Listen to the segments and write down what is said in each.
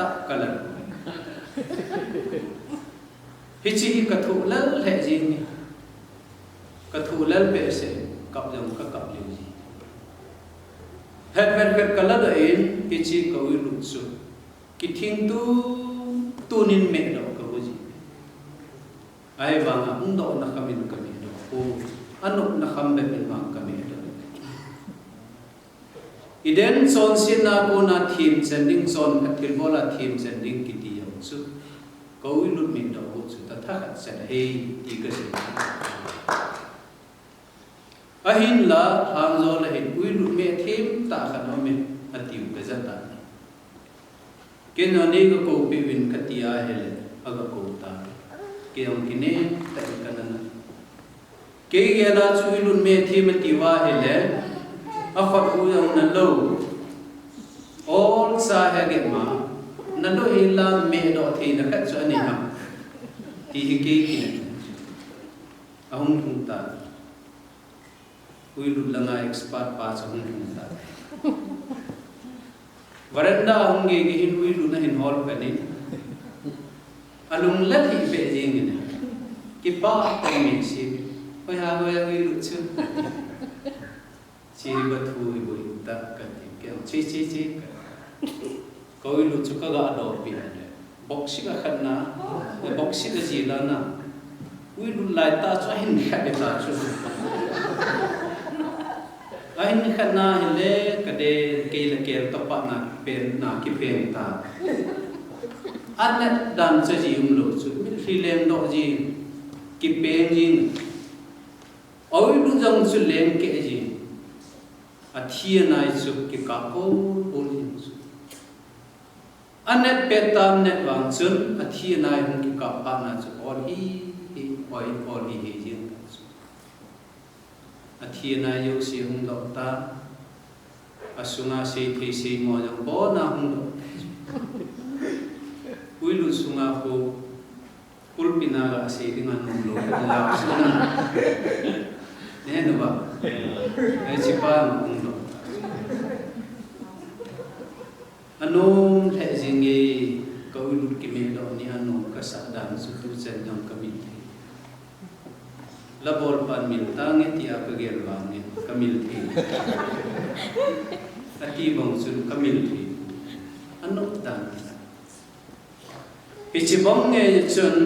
tak kalan hichi ka thu lal he ji ni ka thu lal pe se kap jam ka kap le ji het kala da in hichi ka wi lu su ki thing tu nin me do ka bu ji ai ba nga do na kamin kami do o anu na khambe pe ma kami do iden son sin na ko na thim sending son ka thil bola thim sending ki ti yam su ko wi lu min do su ta tha sa he ti ka se ahin la hang zo la hin wi lu me thim ta kha no me atiu ka zata ke no ne ko pe win ka ti a hele aga ko ta ke om kine ta ka na ke ge la chu wi lu me thim ti wa hele a khat u yong na lo all sa ha ge ma na do he la me do thi na khat chu ani ha ti hi ke ki ahung thung ta ui lu langa expert pa chang thung ta varanda hung ge gi hin ui lu na hin hol pa ni alung la thi pe jing ni ki pa ta mi si hoi ha ui lu chu chi ba thu i bu ta ka ti ke chi ko ui lu chu ka ga do pi ne boxi ka khan na boxi ka ji la na ui lu lai ta chu hin kha de ta chu ai ni khan na hele ka de ke la ke to pa na pen na ki pen ta an na dan cha ji lu chu mi fi lem do ji ki pen ji oi lu jang chu lem ke ji a thia nai chu ki ka ko bol ji anet petam net wang chun a thia nai hung ki ka pa na chu or hi or hi he ji a thia nai yo si hung do ta asunga se thi se mo jang bo na hung do ui lu sunga ko pulpina ga se dingan nong lo la sunga ne no ba ai chi pa hung do anom the jinge ko lu ki me do ni anu ka sa dan su tu chen jam ka mi la bol pan mil tang ti a ka gel wang ni ka mil thi ati bong su ka mil thi anu dan ichi bong nge chun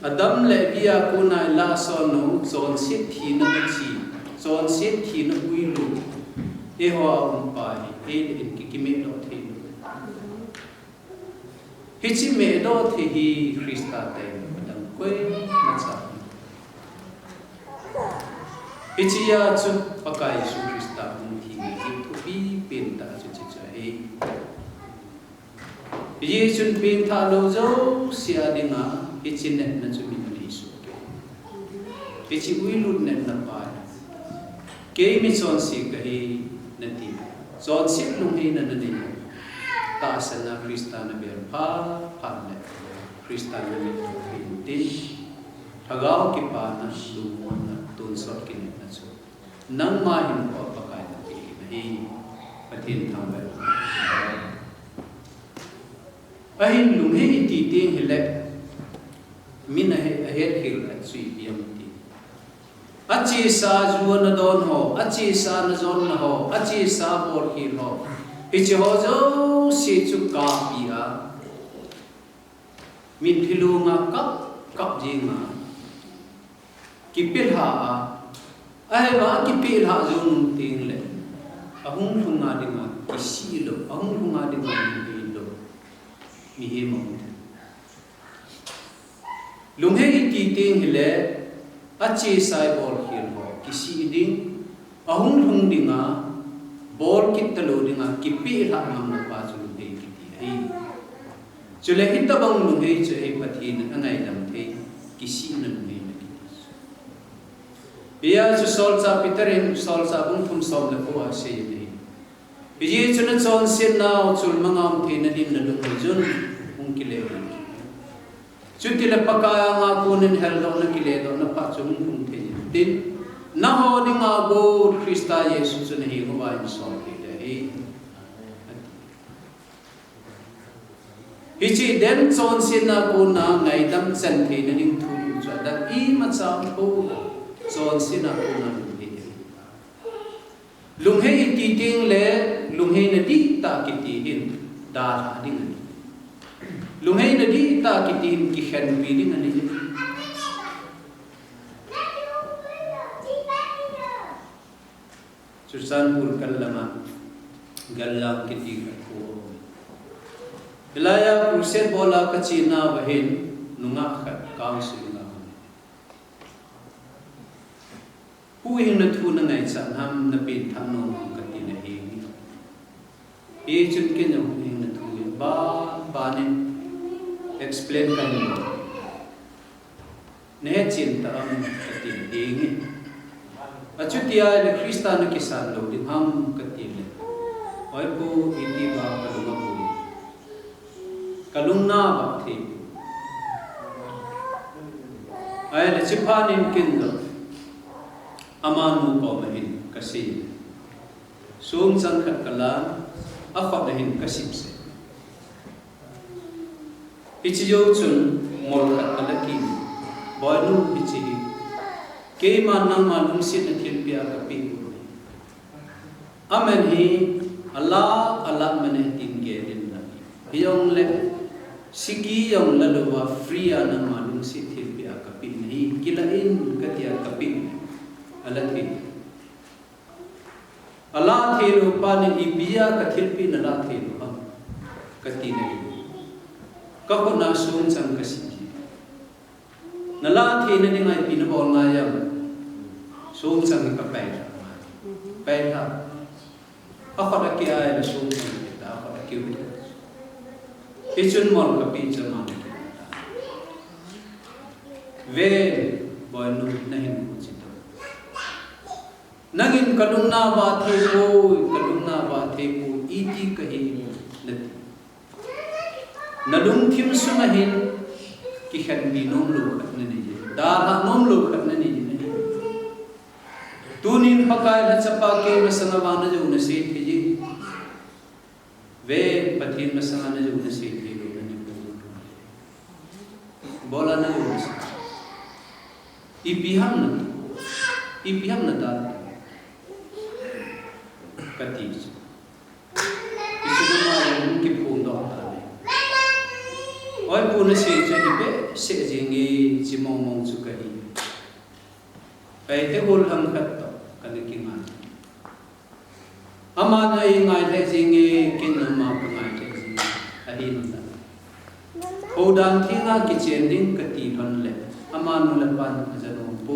adam le bia ku na la so no zon sit thi na chi zon sit thi na ui lu e ho pa e in ki me do thi hichi me do thi hi Krista te dang koi na cha hichi ya chu pakai su Krista hung thi ni thu bi pen ta chu chi cha he ye chun pen tha lo zo sia dinga hichi net na chu min ni su ke hichi ui lut net na pa ke mi son si ka hi na ti son si lung hi na ni ta sana Krista na ber pa le Krista na mi ti thagao ki pa na lu na tun sot ki na chu nang ma hin ko pa kai na ti na hi pathin thang ba ahin lung he ti ti hele min he hil a chui piam ti achi sa ju na don ho achi sa na zon na ho achi sa bor hi ho ichi ho zo si chu ka pi a min thilu nga kap ji nga ki pil ha a ai wa ki pil ha zo nun ting le ahung thunga dinga ki si lo ahung thunga dinga ni lo mi he mo lung he ti ting hele achi sai bol hil ho ki si ding ahung thung dinga bol kit talo dinga ki pil ha ngam na pa chu de ki ti ai chule hita bang lu he che e pathin angai dam the ki si na lu he na ki bia chu sol cha piterin sol cha bung thum som la ko a se ni biji chu na chon sin na chul mangam the na din na lu jun ung ki le chu ti la paka nga kunin hel do na ki le do na pa chu ung the din na ho ni nga go Krista Yesu chu na hi go ba in sol ki de Hichi den chon sina ko na ngai dam chan the na ning thu cha da I ma cham tho chon sina ko na lung he ti ting le lung he na di ta ki ti hin da ha ding lung he na di ta ki ti hin ki khen pi ding ani Susan pur kallama gallam ki ti ko Ilaya kurset bola kacina bahin nungak kat council na. Huwing na tu na ngay sa ham na pintanong katina hingi. Ichun kinyo huwing na tu banin explain kanyo. Nehe cinta ang katina hingi. At yutiya na Krista na kisalo din ham katina. Oy po iti ba kalungap kalungna ba thi ay le chipanin kindo amanu ko mahin kasi sung sang khat kala afa dahin kasipse ichiyo chun mol khat kala ki boinu ichi ke manang malum sit na thil pia ka pi amen hi Allah mane tin ge din na hiyong le Siki yang laluwa free na malung si thilpi akapin hi kilain katia kapin alati Allah thelu pani ibia kathilpi na la thelu ha katina ka ko na sun sang kasiji na la thena ni ngai pin bol nga ya sun sang ka pai ha akha ki ai na sun sang ta akha ki Ichun mon kapi chaman ve boinu nahin chito nagin kalungna ba the ko iti kahi nati nalung thim sumahin ki khan bi nom lo khatna ni da ha nom lo khatna ni tunin pakai la chapa ke masangwana jo na se thi ve pathin masangwana jo na se bola na yus ipiham na dal kati isuma yung ki phun do ta oi pu na se che ni be se jingi chimong mong chu kai pai te hol hang khat to kan ki ma ama na ngai le jingi kin ma pa ngai te ji ahin na Hodang thina kitchen ding kati thon le amanu lapan jano po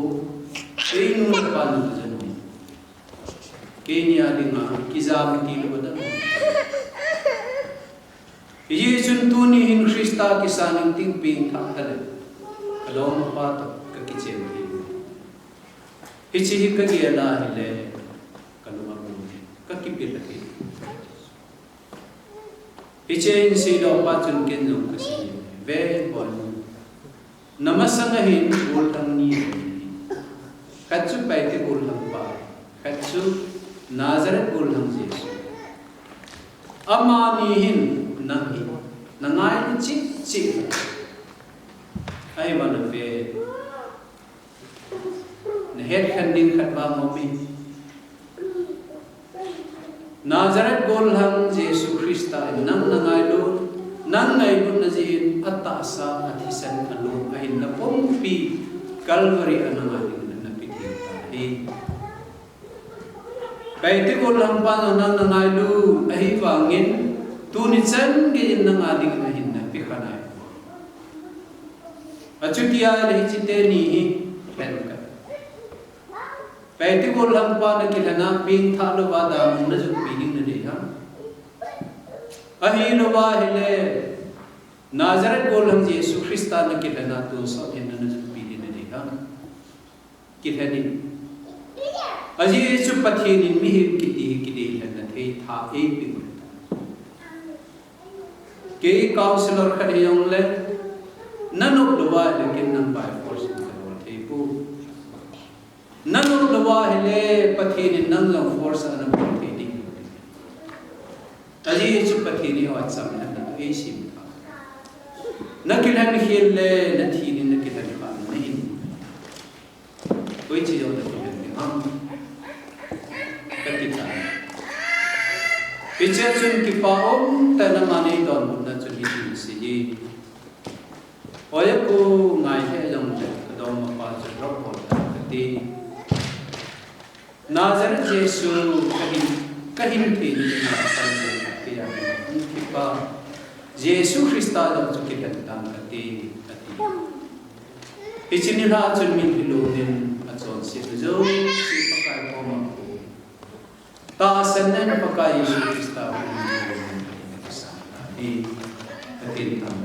einu lapan jano kenya dinga kizam ti loda Yechun tuni hin Krista kisaning ting ping thakale kalom pa to ka kitchen ti hichi ka giala hile kaluma bu ka kipil ti hichen si do pa chun ken no kasi ve bon namasangahin ultang ni katsu paite ultang pa katsu Nazareth ultang Jesus amanihin nahi nangai chi ai mana ve ne het khanding khatba mobi Nazareth golhang Jesus Krista nang nangai lo nang ngai lu na jin atta sa athisan alu ahin na pompi Calvary anangai na pithi ai kaiti golhang pa nang nangai lu ahi wangin tuni chan ge nang ading na hin na pikhanai achutia le chite ni pen ka kaiti golhang pa na kilana ping thalo wada mun na ju ping na de ha ahi no ba hele Nazareth golhang Jesus Krista na kilana to sa hin na ju ping na de ha kilani aji chu pathin in mi him kiti kiti na thei tha e pi ke counselor khade yong le nanok dowa lekin nan by force ko thei pu nanok dowa hele pathin in nang long force an ko thei ding aji chu pathin ni wa cham na e sim tha nakilan hille na thini nakilan ka na hin koi chi jo nakilan ni ham katita piche chun ki paom ta na mane don na chun hi si ji oya ko ngai he jong de dom ma pa chu ro ko ti Nazareth Jesu kahim thi ni na san ti ya ki pa Jesu Christa do chu ki tan tan ti pichini na chun min hilu din a chon si jo si pakai ko ma ta san na pakai Jesu Christa ni tin tam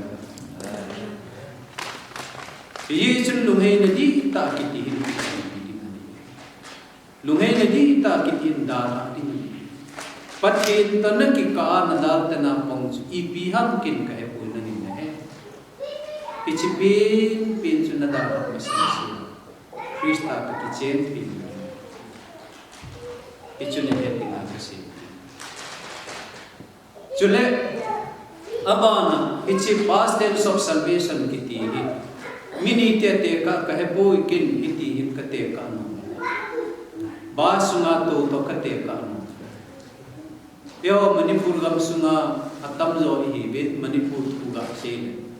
ye chun lu he na di ta ki ti lungai na di ta kitin da ta ti pathin ta na ki ka na da ta na pong I pi ham kin ka he pu na ni na he pichi pin chu na da ma sa si Krista ta ki chen pin pichu ne he ti na ka si chule abana pichi past tense of salvation ki ti mini te ka he pu kin iti hin ka te ka no Basunga to kate ka no. Yo Manipur gam sunga atam zo hi bit Manipur tuga sele.